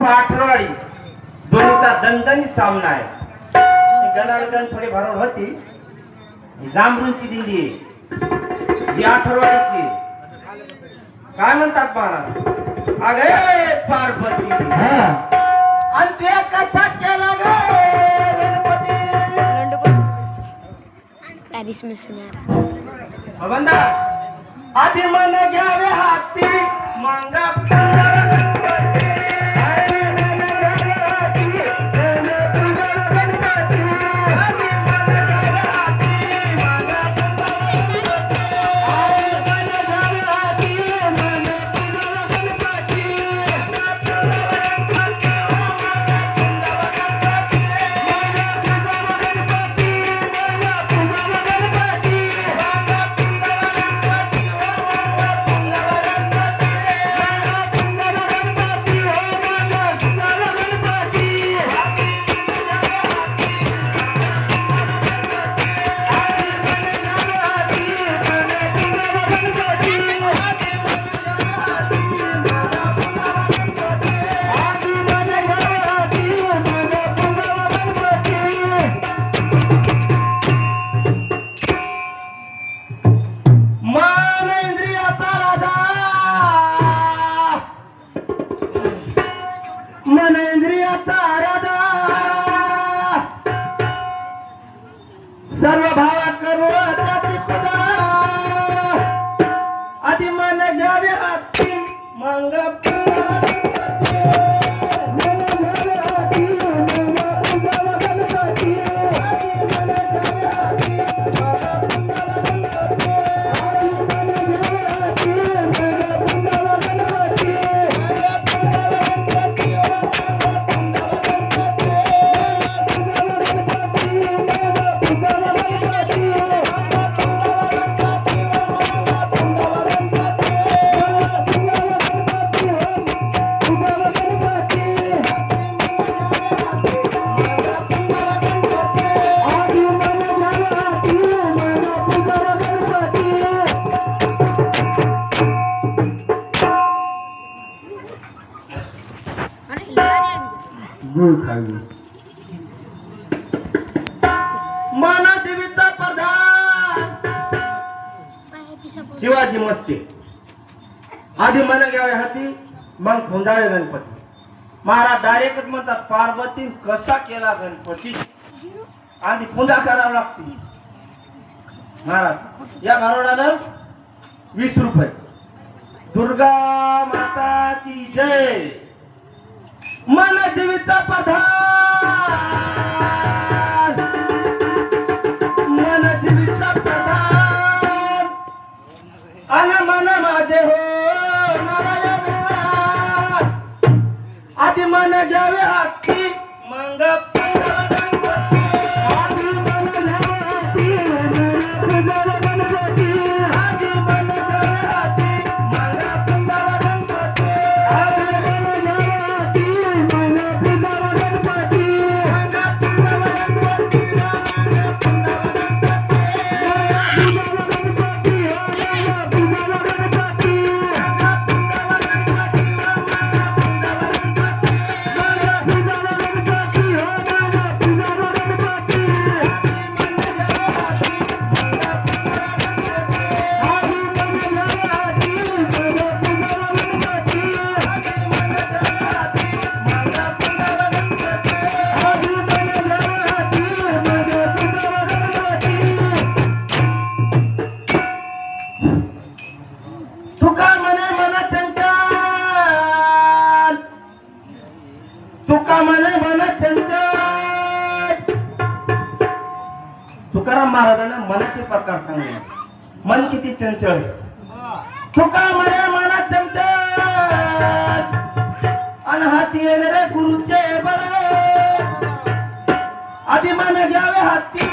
पाठराळी दोन्हीचा दणदणीत सामना आहे. गणागण थोडी भरवड होती. जांभरूंची दिंडी आहे, ही आठरवाडीची. काय म्हणतात महाराज? अगे पार्वती आणि ते कसा केला गे गणपती? पॅरिस में सुना बंदा आधी मन घ्यावे हाती मांगा सर्व भावा करू आधी मन घ्यावे हाती मंग माना देवीचा प्रधान शिवाजी मस्के आधी मन घ्यावे हाती मग खोंदाळे गणपती. महाराज डायरेक्ट म्हणतात पार्वती कसा केला गणपती आधी पूजा करावी लागते. महाराज या घरोड्यानं 20 रुपये. दुर्गा माता की जय. मन देवीचा प्रधान मन देवीचा प्रधान अन मन माझे हो नारायण. आधी मन घ्यावे हाती मंग तुकाराम महाराजांना मनाचे प्रकार सांगले. मन किती चंचल आहे. तुका म्हणे मना चंचल आणि हाती येणारे गुरुचे बळ. आधी मन घ्यावे हाती